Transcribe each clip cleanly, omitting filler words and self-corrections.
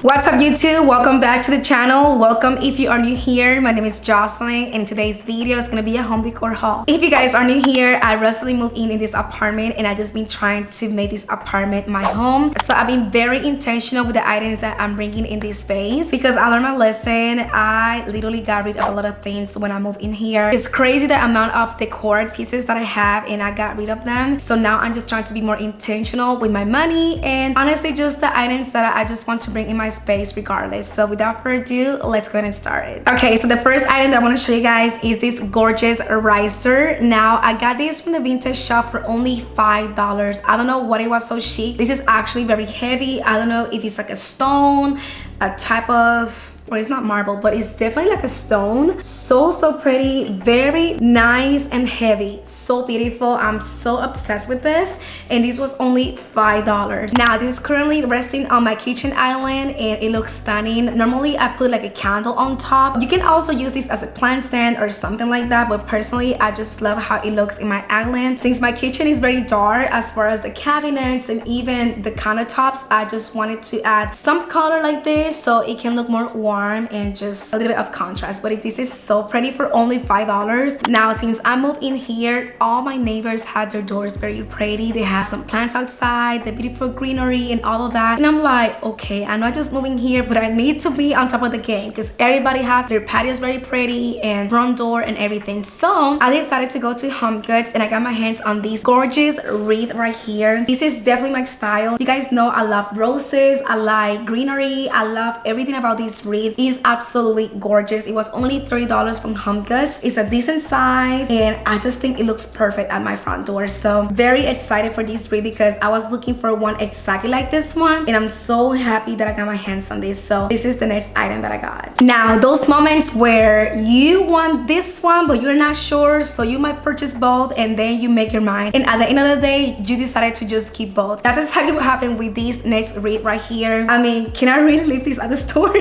What's up YouTube? Welcome back to the channel. Welcome if you are new here. My name is Jocelyn and today's video is gonna be a home decor haul. If you guys are new here, I recently moved in this apartment and I just been trying to make this apartment my home. So I've been very intentional with the items that I'm bringing in this space because I learned my lesson. I literally got rid of a lot of things when I moved in here. It's crazy the amount of decor pieces that I have and I got rid of them. So now I'm just trying to be more intentional with my money and honestly just the items that I just want to bring in my space regardless. So without further ado, let's go ahead and start it. Okay, so the first item that I want to show you guys is this gorgeous riser. Now I got this from the vintage shop for only $5. I don't know what it was so cheap. This is actually very heavy. I don't know if it's like a stone, a type of, or it's not marble, but it's definitely like a stone. So pretty, very nice and heavy, so beautiful. I'm so obsessed with this and this was only $5. Now this is currently resting on my kitchen island and it looks stunning. Normally I put like a candle on top. You can also use this as a plant stand or something like that, but personally I just love how it looks in my island. Since my kitchen is very dark as far as the cabinets and even the countertops, I just wanted to add some color like this so it can look more warm and just a little bit of contrast. But this is so pretty for only $5. Now since I moved in here, all my neighbors had their doors very pretty. They have some plants outside, the beautiful greenery and all of that, and I'm like, okay, I know I'm just moving here, but I need to be on top of the game because everybody have their patios very pretty and front door and everything. So I decided to go to HomeGoods and I got my hands on this gorgeous wreath right here. This is definitely my style. You guys know I love roses, I like greenery, I love everything about this wreath. It is absolutely gorgeous. It was only $30 from HomeGoods. It's a decent size and I just think it looks perfect at my front door. So very excited for this wreath because I was looking for one exactly like this one and I'm so happy that I got my hands on this. So this is the next item that I got. Now those moments where you want this one but you're not sure, so you might purchase both and then you make your mind, and at the end of the day you decided to just keep both. That's exactly what happened with this next wreath right here. I mean, can I really leave this at the store?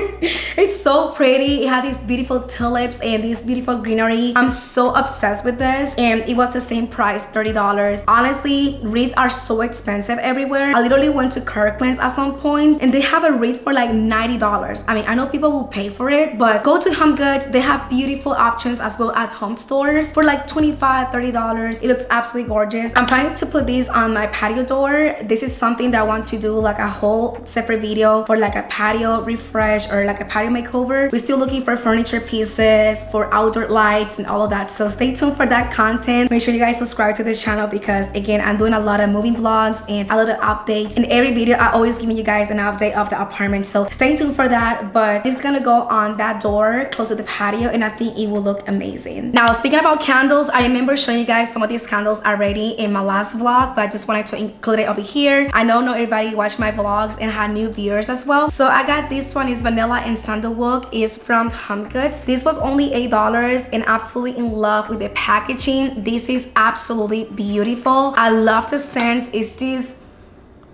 It's so pretty. It had these beautiful tulips and this beautiful greenery. I'm so obsessed with this and it was the same price, $30. Honestly, wreaths are so expensive everywhere. I literally went to Kirkland's at some point and they have a wreath for like $90. I mean, I know people will pay for it, but go to HomeGoods. They have beautiful options as well at home stores for like $25, $30. It looks absolutely gorgeous. I'm planning to put this on my patio door. This is something that I want to do like a whole separate video for like a patio refresh or like a patio makeover. We're still looking for furniture pieces, for outdoor lights and all of that, so stay tuned for that content. Make sure you guys subscribe to this channel because again, I'm doing a lot of moving vlogs and a lot of updates. In every video I always giving you guys an update of the apartment, so stay tuned for that. But it's gonna go on that door close to the patio and I think it will look amazing. Now speaking about candles, I remember showing you guys some of these candles already in my last vlog, but I just wanted to include it over here. I know not everybody watch my vlogs and had new viewers as well, so I got this one. Is vanilla and sandalwood. Is from HomeGoods. This was only $8 and absolutely in love with the packaging. This is absolutely beautiful. I love the scent. It's this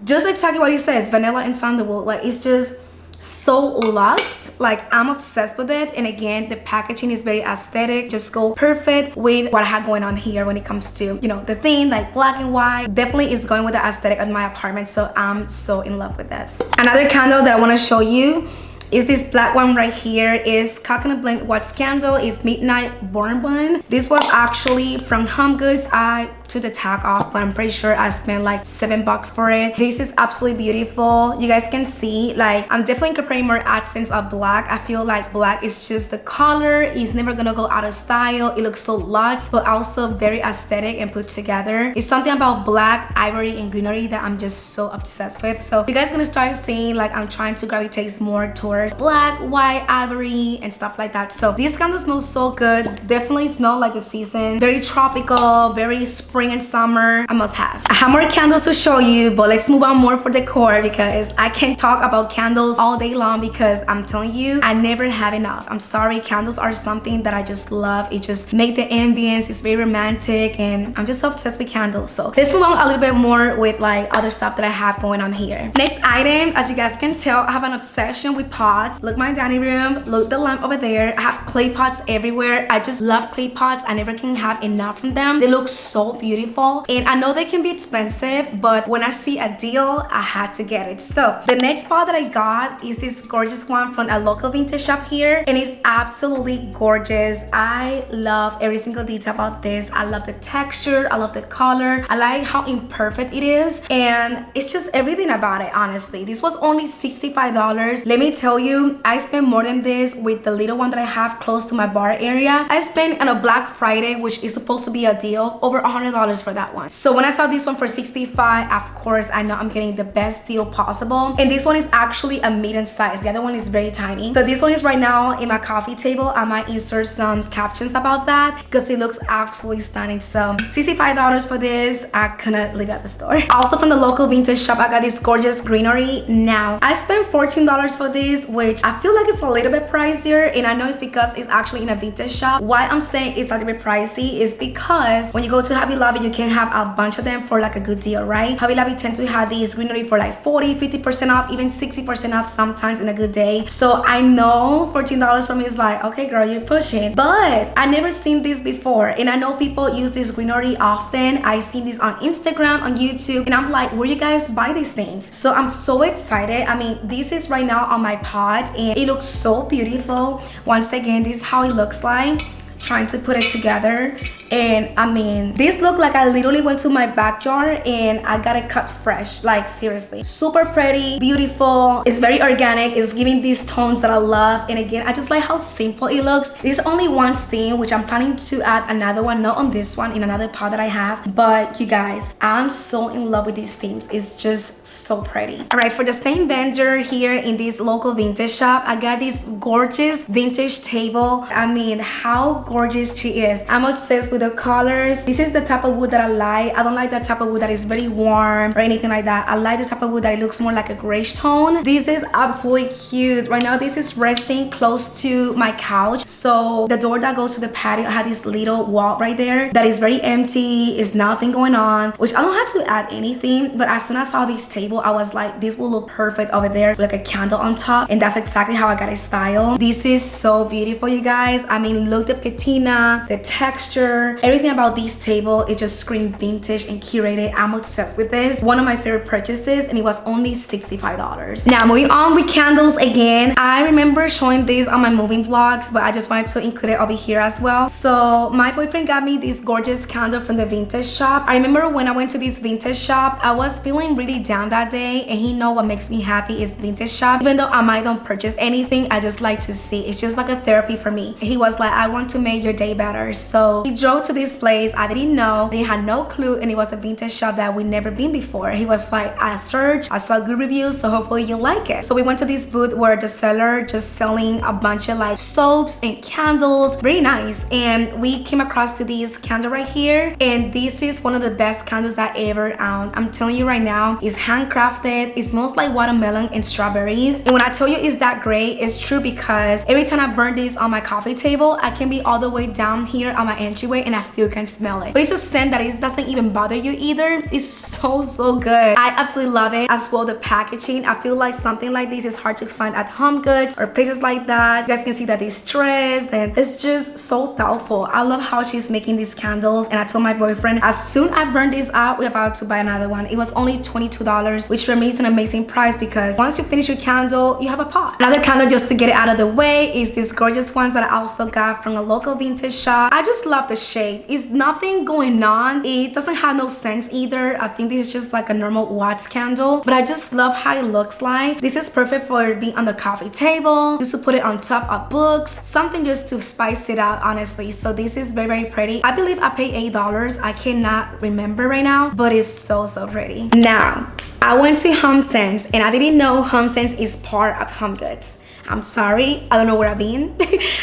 just exactly what it says, vanilla and sandalwood. Like it's just so luxe. Like I'm obsessed with it, and again the packaging is very aesthetic, just go perfect with what I have going on here when it comes to, you know, the theme like black and white. Definitely is going with the aesthetic of my apartment, so I'm so in love with this. Another candle that I want to show you is this black one right here. Is coconut blend wax candle. Is midnight bourbon. This was actually from HomeGoods. I took the tag off, but I'm pretty sure I spent like $7 for it. This is absolutely beautiful. You guys can see like I'm definitely incorporating more accents of black. I feel like black is just the color is never gonna go out of style. It looks so luxe but also very aesthetic and put together. It's something about black, ivory and greenery that I'm just so obsessed with. So you guys gonna start seeing like I'm trying to gravitate more towards black, white, ivory and stuff like that. So this candle smells so good. Definitely smell like the season. Very tropical, very spring and summer. A must have. I have more candles to show you, but let's move on more for decor because I can't talk about candles all day long because I'm telling you I never have enough. I'm sorry, candles are something that I just love. It just make the ambience. It's very romantic and I'm just so obsessed with candles. So let's move on a little bit more with like other stuff that I have going on here. Next item, as you guys can tell, I have an obsession with pots. Look my dining room, look the lamp over there. I have clay pots everywhere. I just love clay pots. I never can have enough from them. They look so beautiful. beautiful, and I know they can be expensive, but when I see a deal, I had to get it. So the next spot that I got is this gorgeous one from a local vintage shop here, and it's absolutely gorgeous. I love every single detail about this. I love the texture, I love the color, I like how imperfect it is, and it's just everything about it. Honestly, this was only $65. Let me tell you, I spent more than this with the little one that I have close to my bar area. I spent on a Black Friday, which is supposed to be a deal, over $100 for that one. So when I saw this one for $65, of course I know I'm getting the best deal possible, and this one is actually a medium size. The other one is very tiny. So this one is right now in my coffee table. I might insert some captions about that because it looks absolutely stunning. So $65 for this, I couldn't leave at the store. Also from the local vintage shop, I got this gorgeous greenery. Now I spent $14 for this, which I feel like it's a little bit pricier, and I know it's because it's actually in a vintage shop. Why I'm saying it's a little bit pricey is because when you go to Hobby Lobby, you can have a bunch of them for like a good deal, right? Hobby Lobby tend to have these greenery for like 40-50% off, even 60% off sometimes in a good day. So I know $14 for me is like, okay girl, you're pushing, but I never seen this before, and I know people use this greenery often. I seen this on Instagram, on YouTube, and I'm like, where you guys buy these things? So I'm so excited. I mean, this is right now on my pot, and it looks so beautiful. Once again, this is how it looks like. Trying to put it together, and I mean, this looked like I literally went to my backyard and I got it cut fresh. Like seriously, super pretty, beautiful. It's very organic. It's giving these tones that I love, and again, I just like how simple it looks. This is only one stem, which I'm planning to add another one, not on this one, in another pot that I have. But you guys, I'm so in love with these themes. It's just so pretty. All right, for the same vendor here in this local vintage shop, I got this gorgeous vintage table. I mean, how gorgeous she is. I'm obsessed with the colors. This is the type of wood that I like. I don't like that type of wood that is very warm or anything like that. I like the type of wood that it looks more like a grayish tone. This is absolutely cute. Right now this is resting close to my couch, so the door that goes to the patio had this little wall right there that is very empty. Is nothing going on, which I don't have to add anything, but as soon as I saw this table, I was like, this will look perfect over there with like a candle on top, and that's exactly how I got it styled. This is so beautiful, you guys. I mean, look, the patina, the texture, everything about this table, it just screams vintage and curated. I'm obsessed with this. One of my favorite purchases, and it was only $65. Now moving on with candles again. I remember showing this on my moving vlogs, but I just wanted to include it over here as well. So my boyfriend got me this gorgeous candle from the vintage shop. I remember when I went to this vintage shop, I was feeling really down that day, and he know what makes me happy is vintage shop. Even though I might don't purchase anything, I just like to see. It's just like a therapy for me. He was like, I want to make your day better. So he drove to this place. I didn't know. They had no clue, and it was a vintage shop that we never been before. He was like, I searched, I saw good reviews, so hopefully you like it. So we went to this booth where the seller just selling a bunch of like soaps and candles, very nice. And we came across to this candle right here, and this is one of the best candles that I ever owned. I'm telling you right now, it's handcrafted. It smells like watermelon and strawberries, and when I tell you it's that great, it's true, because every time I burn this on my coffee table, I can be all the way down here on my entryway and I still can smell it. But it's a scent that it doesn't even bother you either. It's so good. I absolutely love it. As well, the packaging, I feel like something like this is hard to find at HomeGoods or places like that. You guys can see that it's stressed, and it's just so thoughtful. I love how she's making these candles, and I told my boyfriend as soon I burn this out, we're about to buy another one. It was only $22, which for me is an amazing price, because once you finish your candle, you have a pot. Another candle, just to get it out of the way, is these gorgeous ones that I also got from a local vintage shop. I just love the shape. It's nothing going on. It doesn't have no scents either. I think this is just like a normal wax candle, but I just love how it looks like. This is perfect for being on the coffee table, just to put it on top of books, something just to spice it out, honestly. So this is very pretty. I believe I paid $8. I cannot remember right now, but it's so pretty. Now I went to HomeSense, and I didn't know HomeSense is part of HomeGoods. I'm sorry, I don't know where I've been.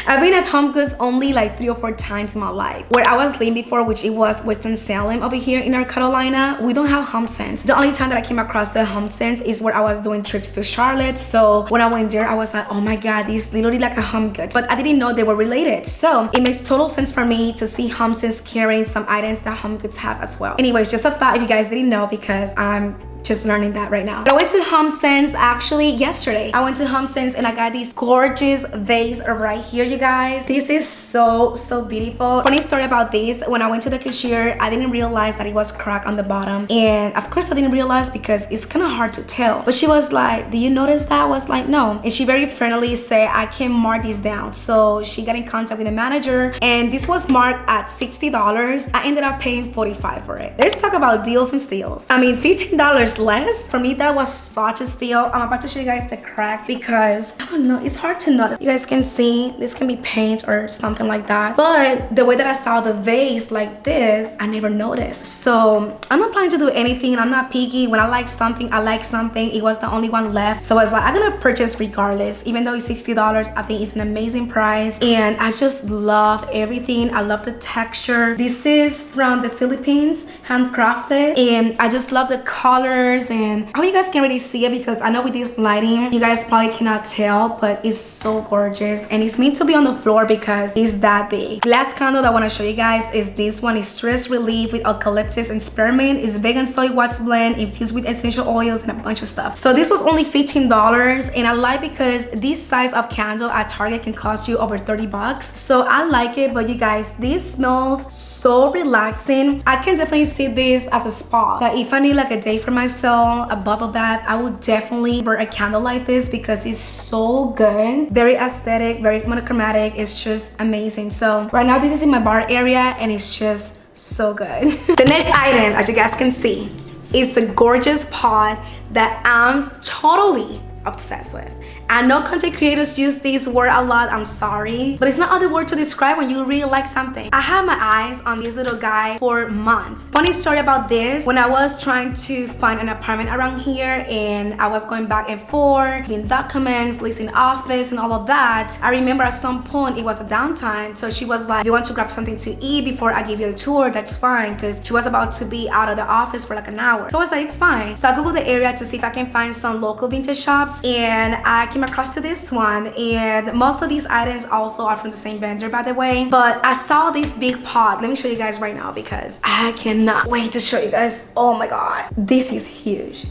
I've been at HomeGoods only like 3 or 4 times in my life. Where I was living before, which it was Winston-Salem over here in North Carolina, we don't have HomeSense. The only time that I came across the HomeSense is where I was doing trips to Charlotte. So when I went there, I was like, oh my god, this is literally like a HomeGoods. But I didn't know they were related. So it makes total sense for me to see HomeSense carrying some items that HomeGoods have as well. Anyways, just a thought if you guys didn't know, because I'm just learning that right now. But I went to HomeGoods actually yesterday. I went to HomeGoods and I got these gorgeous vase right here, you guys. This is so beautiful. Funny story about this, when I went to the cashier, I didn't realize that it was cracked on the bottom, and of course I didn't realize because it's kind of hard to tell. But she was like, do you notice that? I was like, no. And she very friendly said I can mark this down. So she got in contact with the manager, and this was marked at $60. I ended up paying $45 for it. Let's talk about deals and steals. I mean, $15 less. For me, that was such a steal. I'm about to show you guys the crack because I don't know, it's hard to notice. You guys can see this can be paint or something like that, but the way that I saw the vase like this, I never noticed. So I'm not planning to do anything. I'm not picky. When I like something, I like something. It was the only one left, so I was like, I'm gonna purchase regardless. Even though it's $60, I think it's an amazing price, and I just love everything. I love the texture. This is from the Philippines, handcrafted, and I just love the colors. And I hope you guys can really see it because I know with this lighting you guys probably cannot tell, but it's so gorgeous, and it's meant to be on the floor because it's that big. Last candle that I want to show you guys is this one. Is stress relief with eucalyptus and spearmint. It's vegan soy wax blend infused with essential oils and a bunch of stuff. So this was only $15, and I like because this size of candle at Target can cost you over 30 bucks. So I like it. But you guys, this smells so relaxing. I can definitely see this as a spa. That if I need like a day for myself, a bubble bath, I would definitely burn a candle like this because it's so good. Very aesthetic, very monochromatic. It's just amazing. So right now this is in my bar area and it's just so good. The next item, as you guys can see, is a gorgeous pot that I'm totally obsessed with. I know content creators use this word a lot, I'm sorry, but it's not other word to describe when you really like something. I had my eyes on this little guy for months. Funny story about this, when I was trying to find an apartment around here and I was going back and forth, getting documents, listing office and all of that, I remember at some point it was a downtime, so she was like, you want to grab something to eat before I give you a tour? That's fine, because she was about to be out of the office for like an hour. So I was like, it's fine. So I googled the area to see if I can find some local vintage shops, and I came across to this one, and most of these items also are from the same vendor, by the way. But I saw this big pot. Let me show you guys right now because I cannot wait to show you guys. Oh my god, this is huge.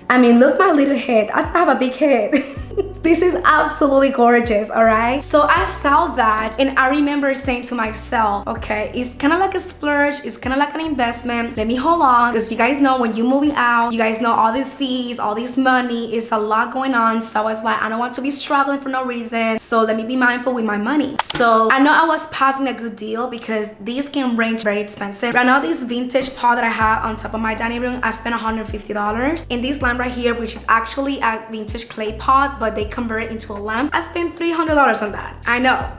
I mean, look my little head. I have a big head. This is absolutely gorgeous, all right? So I saw that and I remember saying to myself, okay, it's kind of like a splurge, it's kind of like an investment. Let me hold on, because you guys know when you're moving out, you guys know all these fees, all this money, it's a lot going on. So I was like, I don't want to be struggling for no reason, so let me be mindful with my money. So I know I was passing a good deal because these can range very expensive. Right now, this vintage pot that I have on top of my dining room, I spent $150. And this lamp right here, which is actually a vintage clay pot, but they convert it into a lamp, I spent $300 on that. I know.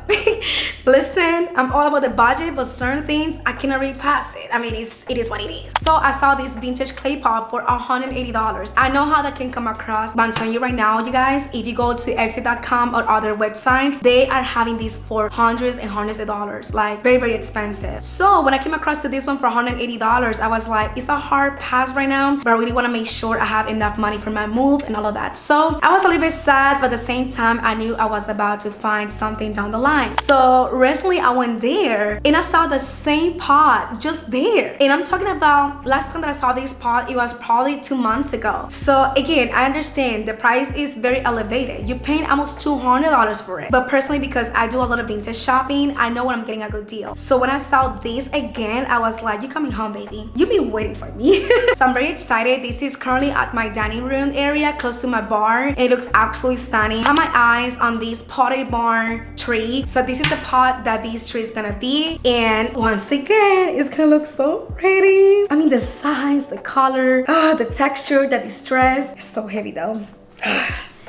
Listen, I'm all about the budget, but certain things I cannot really pass it. I mean, it is what it is. So I saw this vintage clay pot for $180. I know how that can come across, but I'm telling you right now, you guys, if you go to Etsy.com or other websites, they are having these for hundreds and hundreds of dollars, like very expensive. So when I came across to this one for $180, I was like, it's a hard pass right now, but I really want to make sure I have enough money for my move and all of that. So I was a little bit sad, but at the same time, I knew I was about to find something down the line. So recently I went there and I saw the same pot just there. And I'm talking about last time that I saw this pot, it was probably 2 months ago. So again, I understand the price is very elevated. You're paying almost $200 for it. But personally, because I do a lot of vintage shopping, I know when I'm getting a good deal. So when I saw this again, I was like, you're coming home, baby. You've been waiting for me. So I'm very excited. This is currently at my dining room area close to my bar. And it looks absolutely stunning. I have my eyes on this potted barn tree. So this is the pot that this tree is gonna be. And once again, it's gonna look so pretty. I mean, the size, the color, the texture, the distress. It's so heavy though.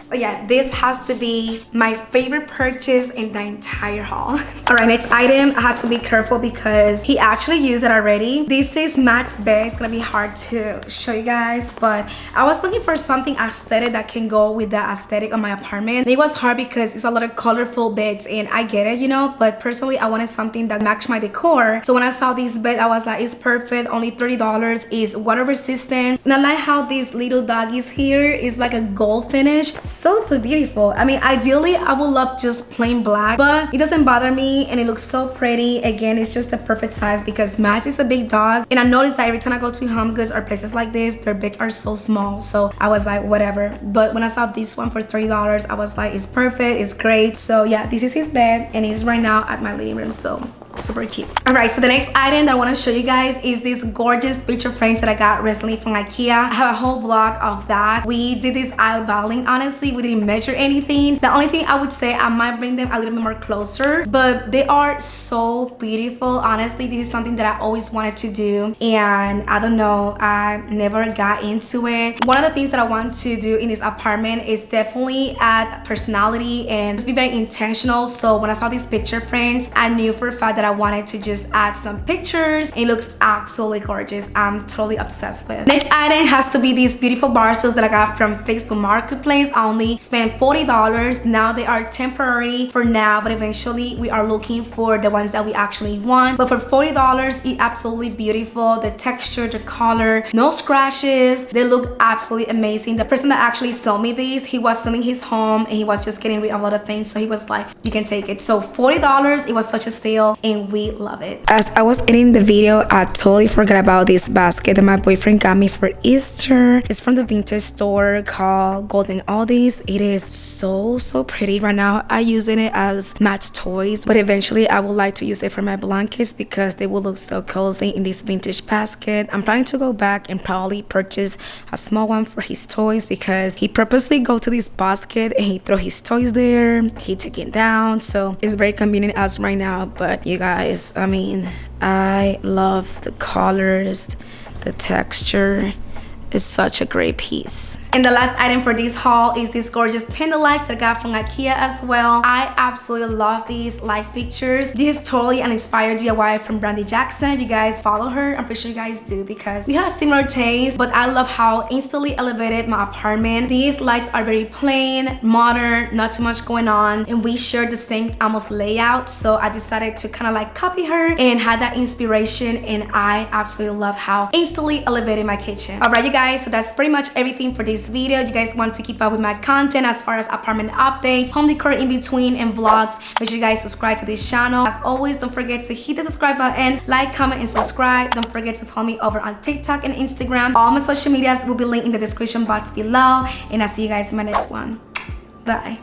But yeah, this has to be my favorite purchase in the entire haul. All right, next item, I had to be careful because he actually used it already. This is Matt's bed. It's gonna be hard to show you guys, but I was looking for something aesthetic that can go with the aesthetic of my apartment. It was hard because it's a lot of colorful beds and I get it, you know, but personally, I wanted something that matched my decor. So when I saw this bed, I was like, it's perfect, only $30, is water resistant. And I like how these little doggies here is like a gold finish. so beautiful. I mean, ideally I would love just plain black, but it doesn't bother me and it looks so pretty. Again, it's just the perfect size because Max is a big dog, and I noticed that every time I go to HomeGoods or places like this, their beds are so small, so I was like whatever. But when I saw this one for $30, I was like, it's perfect, it's great. So yeah, this is his bed and he's right now at my living room, so super cute. All right, so the next item that I want to show you guys is this gorgeous picture frames that I got recently from IKEA. I have a whole vlog of that. We did this eyeballing. Honestly, we didn't measure anything. The only thing I would say, I might bring them a little bit more closer, but they are so beautiful. Honestly, this is something that I always wanted to do, and I don't know, I never got into it. One of the things that I want to do in this apartment is definitely add personality and just be very intentional. So when I saw these picture frames, I knew for a fact that I wanted to just add some pictures. It looks absolutely gorgeous. I'm totally obsessed with. Next item has to be these beautiful bar stools that I got from Facebook Marketplace. I only spent $40. Now they are temporary for now, but eventually we are looking for the ones that we actually want. But for $40, it's absolutely beautiful. The texture, the color, no scratches. They look absolutely amazing. The person that actually sold me these, he was selling his home and he was just getting rid of a lot of things, so he was like, you can take it. So $40, it was such a steal, and we love it. As I was editing the video, I totally forgot about this basket that my boyfriend got me for Easter. It's from the vintage store called Golden Oldies. It is so pretty. Right now I'm using it as Matt's toys, but eventually I would like to use it for my blankets because they will look so cozy in this vintage basket. I'm planning to go back and probably purchase a small one for his toys because he purposely go to this basket and he throw his toys there, he take it down, so it's very convenient as right now. But you guys, I mean, I love the colors, the texture. It's such a great piece. And the last item for this haul is this gorgeous pendant lights that I got from IKEA as well. I absolutely love these light pictures. This is totally an inspired DIY from Brandy Jackson. If you guys follow her, I'm pretty sure you guys do because we have similar tastes, but I love how instantly elevated my apartment. These lights are very plain, modern, not too much going on, and we share the same almost layout, so I decided to kind of like copy her and had that inspiration, and I absolutely love how instantly elevated my kitchen. All right, you guys, so that's pretty much everything for this video. You guys want to keep up with my content as far as apartment updates, home decor in between, and vlogs, make sure you guys subscribe to this channel. As always, don't forget to hit the subscribe button, like, comment, and subscribe. Don't forget to follow me over on TikTok and Instagram. All my social medias will be linked in the description box below, and I'll see you guys in my next one. Bye.